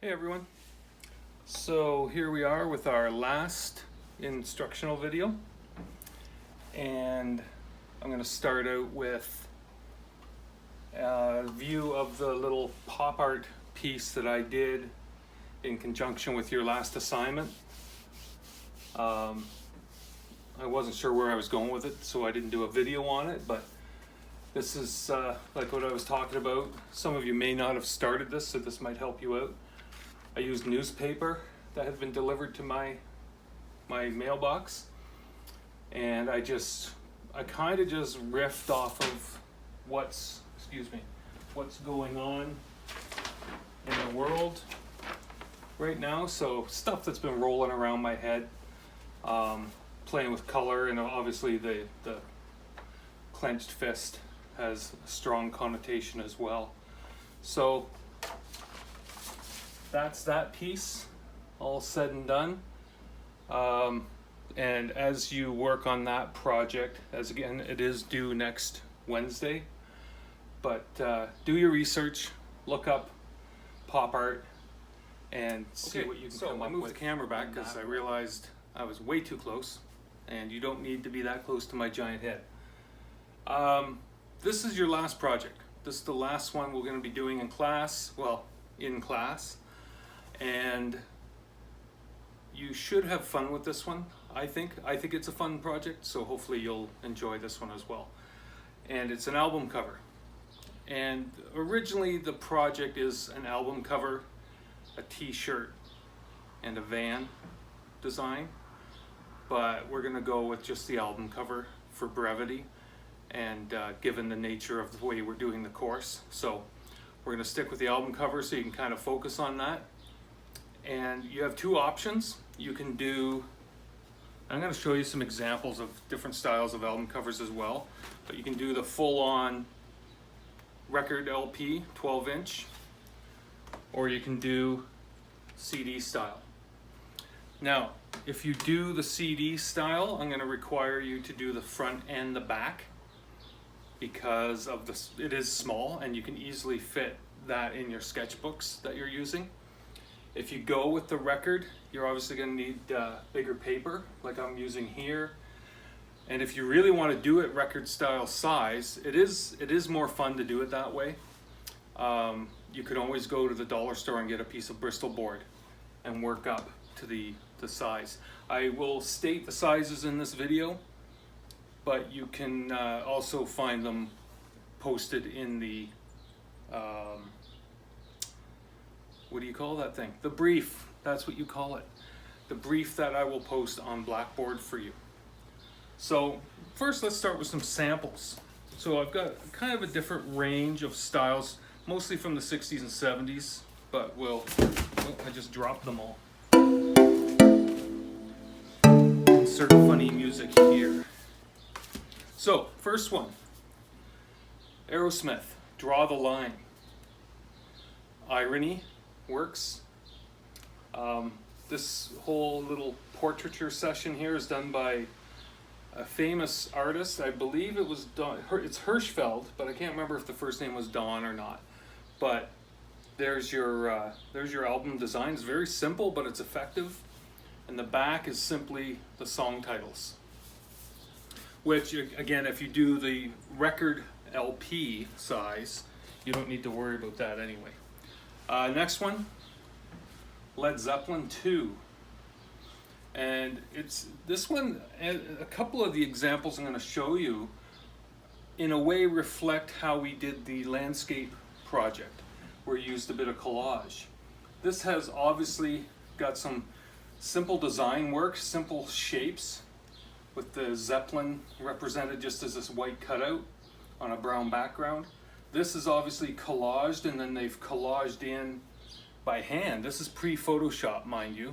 Hey everyone, so here we are with our last instructional video, and I'm going to start out with a view of the little pop art piece that I did in conjunction with your last assignment. I wasn't sure where I was going with it, so I didn't do a video on it, but this is like what I was talking about. Some of you may not have started this, so this might help you out. I used newspaper that had been delivered to my mailbox, and I kind of just riffed off of what's going on in the world right now. So stuff that's been rolling around my head, playing with color, and obviously the clenched fist has a strong connotation as well. So that's that piece all said and done. And as you work on that project, as again it is due next Wednesday, but do your research, look up pop art and see what you can come up with. I moved the camera back because I realized I was way too close, and you don't need to be that close to my giant head. This is your last project. This is the last one we're going to be doing in class, and you should have fun with this one. I think it's a fun project, so hopefully you'll enjoy this one as well. And it's an album cover. And originally the project is an album cover, a t-shirt, and a van design, but we're gonna go with just the album cover for brevity, and given the nature of the way we're doing the course. So we're gonna stick with the album cover so you can kind of focus on that. And you have two options. You can do, I'm going to show you some examples of different styles of album covers as well, but you can do the full-on record LP 12-inch, or you can do CD style. Now, if you do the CD style, I'm going to require you to do the front and the back, because of it is small and you can easily fit that in your sketchbooks that you're using. If you go with the record, you're obviously going to need bigger paper, like I'm using here. And if you really want to do it record style size, it is more fun to do it that way. You could always go to the dollar store and get a piece of Bristol board and work up to the size. I will state the sizes in this video, but you can also find them posted in the what do you call that thing? The brief, that's what you call it. The brief that I will post on Blackboard for you. So first let's start with some samples. So I've got kind of a different range of styles, mostly from the 60s and 70s, but I just dropped them all. Insert funny music here. So first one, Aerosmith, Draw the Line. Irony works. This whole little portraiture session here is done by a famous artist. I believe it was it's Hirschfeld, but I can't remember if the first name was Don or not. But there's your album design. It's very simple, but it's effective. And the back is simply the song titles, which again, if you do the record LP size, you don't need to worry about that anyway. Next one, Led Zeppelin 2. And it's this one, a couple of the examples I'm going to show you in a way reflect how we did the landscape project, where we used a bit of collage. This has obviously got some simple design work, simple shapes, with the Zeppelin represented just as this white cutout on a brown background. This is obviously collaged, and then they've collaged in by hand. This is pre-Photoshop, mind you.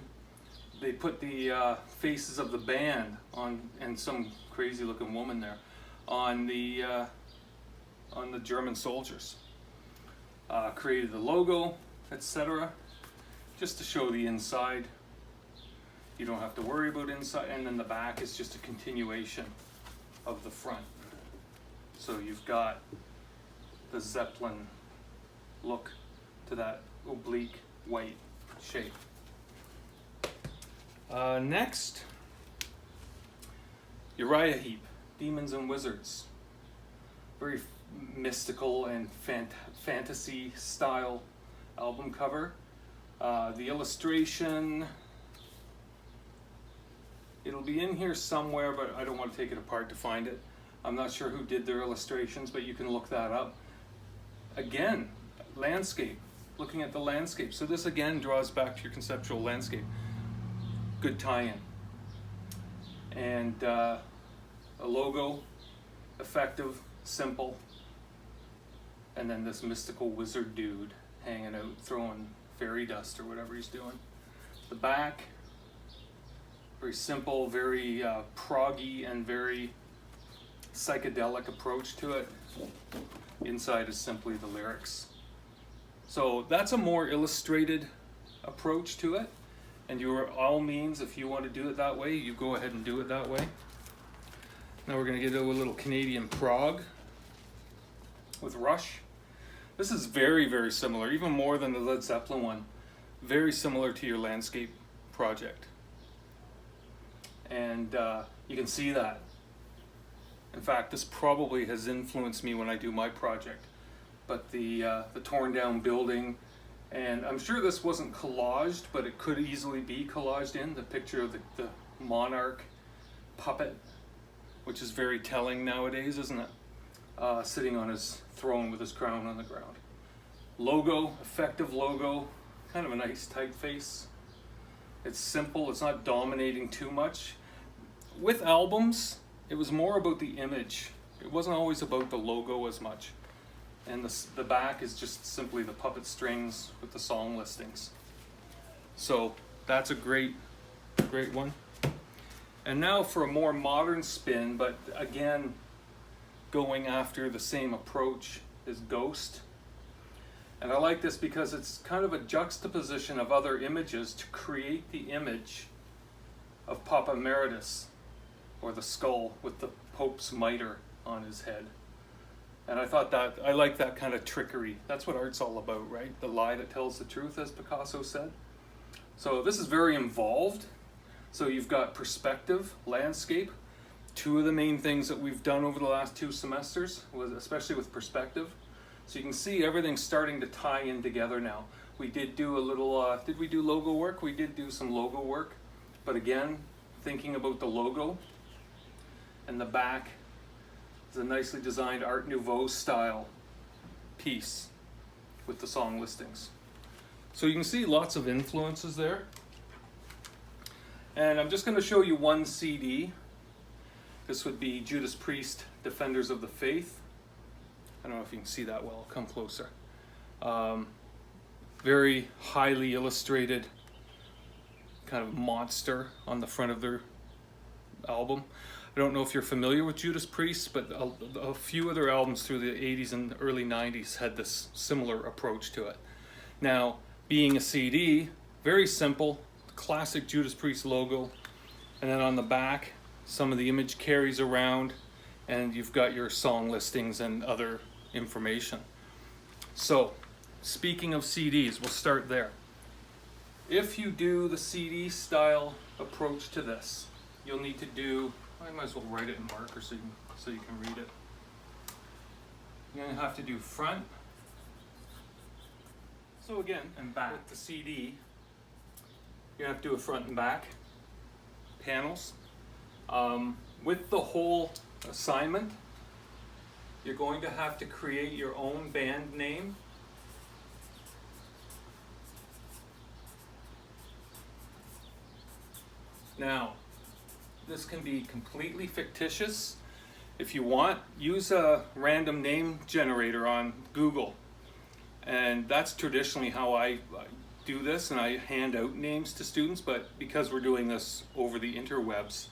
They put the faces of the band on, and some crazy looking woman there, on the German soldiers. Created the logo, etc. Just to show the inside. You don't have to worry about inside, and then the back is just a continuation of the front. So you've got the Zeppelin look to that oblique white shape. Next, Uriah Heep, Demons and Wizards. Very mystical and fantasy style album cover. The illustration, it'll be in here somewhere, but I don't want to take it apart to find it. I'm not sure who did their illustrations, but you can look that up. Again, landscape, looking at the landscape. So this again draws back to your conceptual landscape. Good tie-in. And a logo, effective, simple. And then this mystical wizard dude hanging out, throwing fairy dust or whatever he's doing. The back, very simple, very proggy and very psychedelic approach to it. Inside is simply the lyrics. So that's a more illustrated approach to it. And you are all means, if you want to do it that way, you go ahead and do it that way. Now we're going to get into a little Canadian prog with Rush. This is very, very similar, even more than the Led Zeppelin one. Very similar to your landscape project. And you can see that. In fact, this probably has influenced me when I do my project. But the torn down building, and I'm sure this wasn't collaged, but it could easily be collaged in, the picture of the monarch puppet, which is very telling nowadays, isn't it? Sitting on his throne with his crown on the ground. Logo, effective logo, kind of a nice typeface. It's simple, it's not dominating too much. With albums, it was more about the image. It wasn't always about the logo as much. And the back is just simply the puppet strings with the song listings. So that's a great one. And now for a more modern spin, but again, going after the same approach, is Ghost. And I like this because it's kind of a juxtaposition of other images to create the image of Papa Emeritus, or the skull with the Pope's mitre on his head. And I thought that, I like that kind of trickery. That's what art's all about, right? The lie that tells the truth, as Picasso said. So this is very involved. So you've got perspective, landscape. Two of the main things that we've done over the last 2 semesters, was especially with perspective. So you can see everything's starting to tie in together now. We did do a little, did we do logo work? We did do some logo work. But again, thinking about the logo and the back, is a nicely designed Art Nouveau style piece with the song listings. So you can see lots of influences there. And I'm just going to show you one CD. This would be Judas Priest, Defenders of the Faith. I don't know if you can see that well, come closer. Very highly illustrated kind of monster on the front of their album. I don't know if you're familiar with Judas Priest, but a few of their albums through the 80s and early 90s had this similar approach to it. Now, being a CD, very simple, classic Judas Priest logo, and then on the back, some of the image carries around, and you've got your song listings and other information. So, speaking of CDs, we'll start there. If you do the CD style approach to this, you'll need to do, I might as well write it in marker so you can read it. You're going to have to do front. So again, and back. With the CD, you're going to have to do a front and back panels. With the whole assignment, you're going to have to create your own band name. Now, this can be completely fictitious. If you want, use a random name generator on Google. And that's traditionally how I do this, and I hand out names to students, but because we're doing this over the interwebs,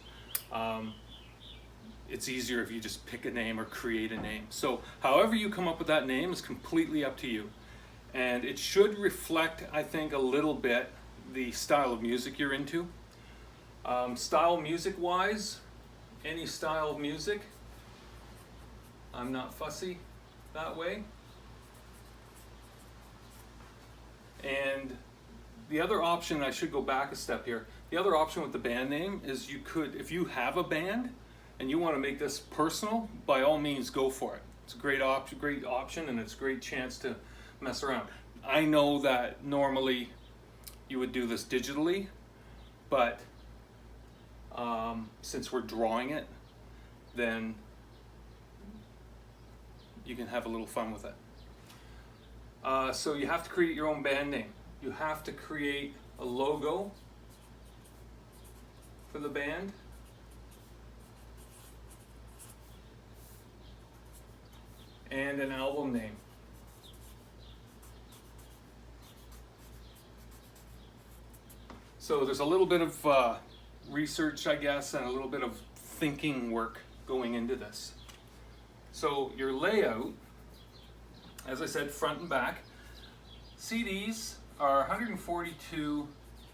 it's easier if you just pick a name or create a name. So however you come up with that name is completely up to you. And it should reflect, I think, a little bit the style of music you're into. Style music-wise, any style of music, I'm not fussy that way. And the other option, I should go back a step here. The other option with the band name is you could, if you have a band and you want to make this personal, by all means go for it. It's a great option, and it's a great chance to mess around. I know that normally you would do this digitally, but since we're drawing it, then you can have a little fun with it. So you have to create your own band name. You have to create a logo for the band. And an album name. So there's a little bit of research, I guess, and a little bit of thinking work going into this. So your layout, as I said, front and back. CDs are 142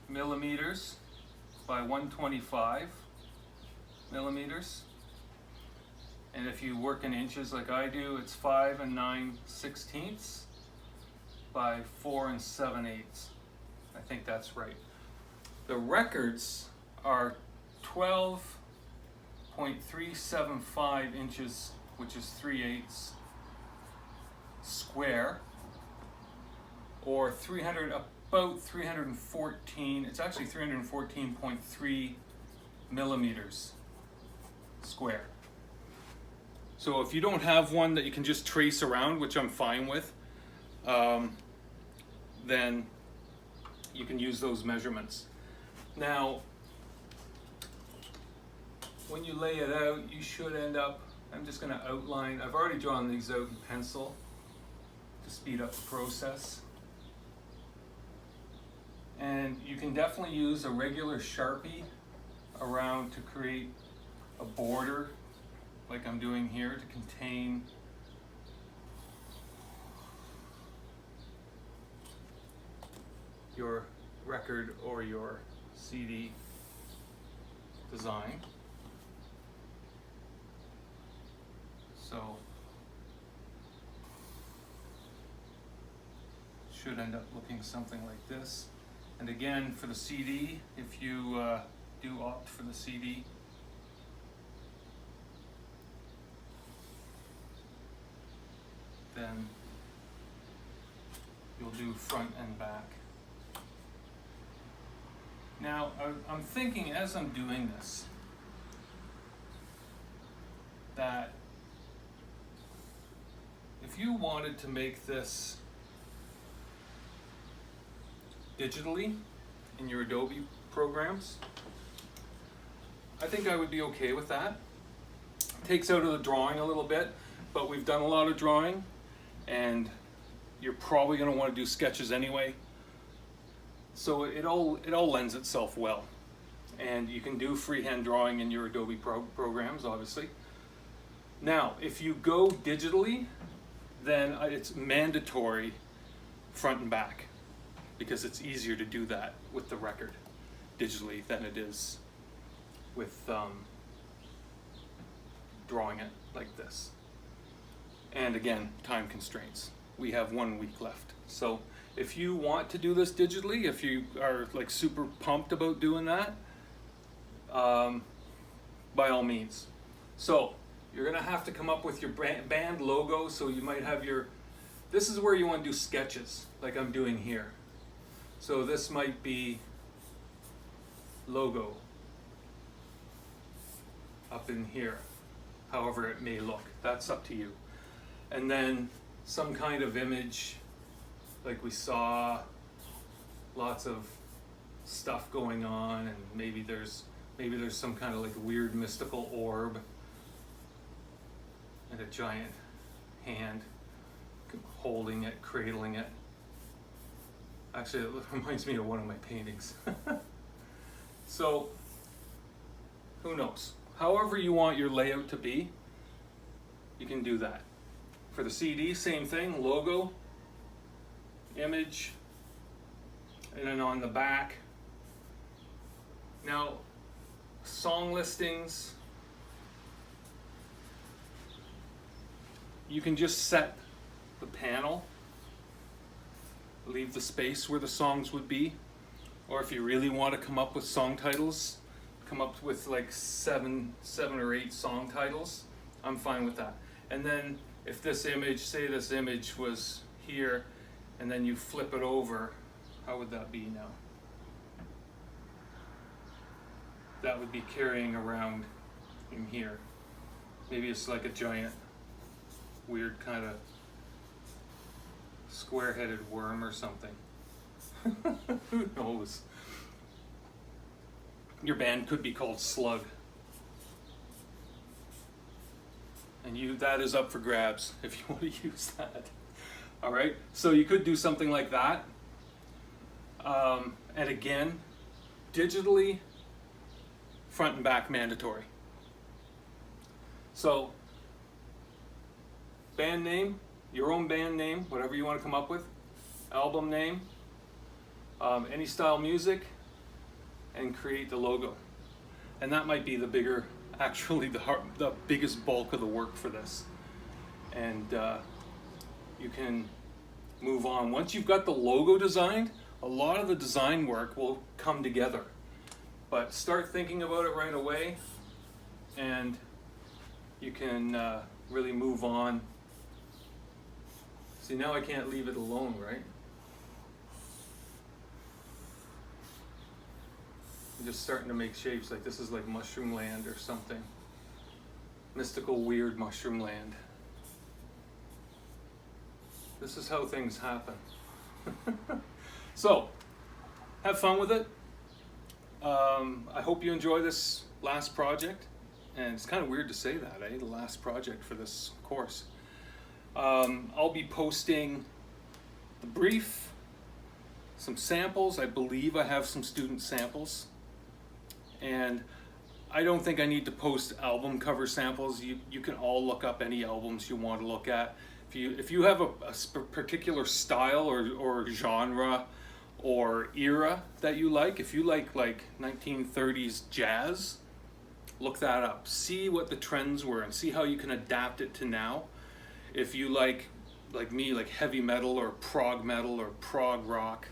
millimeters by 125 millimeters. And if you work in inches like I do, it's 5 9/16 by 4 7/8. I think that's right. The records are 12.375 inches, which is 3/8 square, or about 314, it's actually 314.3 millimeters square. So if you don't have one that you can just trace around, which I'm fine with, then you can use those measurements. Now, when you lay it out, you should end up, I'm just going to outline, I've already drawn these out in pencil to speed up the process. And you can definitely use a regular Sharpie around to create a border, like I'm doing here, to contain your record or your CD design. So it should end up looking something like this. And again, for the CD, if you do opt for the CD, then you'll do front and back. Now, I'm thinking as I'm doing this, that if you wanted to make this digitally in your Adobe programs, I think I would be okay with that. It takes out of the drawing a little bit, but we've done a lot of drawing, and you're probably going to want to do sketches anyway. So it all lends itself well. And you can do freehand drawing in your Adobe programs, obviously. Now, if you go digitally, then it's mandatory front and back, because it's easier to do that with the record digitally than it is with drawing it like this. And again, time constraints. We have 1 week left. So if you want to do this digitally, if you are like super pumped about doing that, by all means. So you're gonna have to come up with your band logo. So you might have this is where you want to do sketches, like I'm doing here. So this might be logo up in here, however it may look. That's up to you. And then some kind of image, like we saw lots of stuff going on, and maybe there's some kind of like weird mystical orb and a giant hand holding it, cradling it. Actually, it reminds me of one of my paintings. So, who knows? However you want your layout to be, you can do that. For the CD, same thing, logo, image, and then on the back. Now, song listings, you can just set the panel, leave the space where the songs would be. or if you really want to come up with song titles, come up with like seven or eight song titles, I'm fine with that. And then if this image, say this image was here, and then you flip it over, how would that be now? That would be carrying around in here. Maybe it's like a giant, weird kind of square-headed worm or something. Who knows? Your band could be called Slug. And that is up for grabs if you want to use that. All right, so you could do something like that. And again, digitally, front and back mandatory. So, band name, your own band name, whatever you want to come up with, album name, any style music, and create the logo. And that might be the bigger, actually the biggest bulk of the work for this. And you can move on. Once you've got the logo designed, a lot of the design work will come together. But start thinking about it right away, and you can really move on. See, now I can't leave it alone, right? I'm just starting to make shapes, like this is like mushroom land or something. Mystical, weird mushroom land. This is how things happen. So, have fun with it. I hope you enjoy this last project. And it's kind of weird to say that, eh? The last project for this course. I'll be posting the brief, some samples. I believe I have some student samples. And I don't think I need to post album cover samples. You can all look up any albums you want to look at. If you have a particular style or genre or era that you like, if you like 1930s jazz, look that up. See what the trends were and see how you can adapt it to now. If you like me, like heavy metal or prog rock,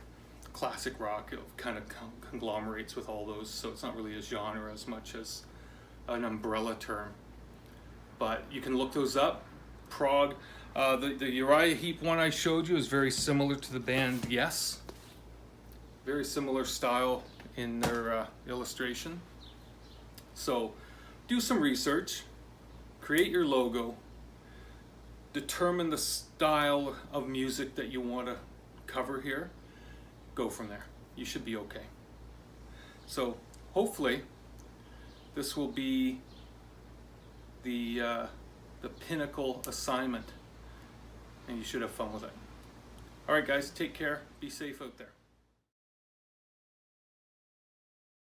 classic rock, it kind of conglomerates with all those, so it's not really a genre as much as an umbrella term. But you can look those up. Prog, the Uriah Heep one I showed you is very similar to the band Yes. Very similar style in their illustration. So do some research, create your logo, determine the style of music that you want to cover here, go from there. You should be okay. So hopefully this will be the pinnacle assignment, and you should have fun with it. All right, guys, take care. Be safe out there.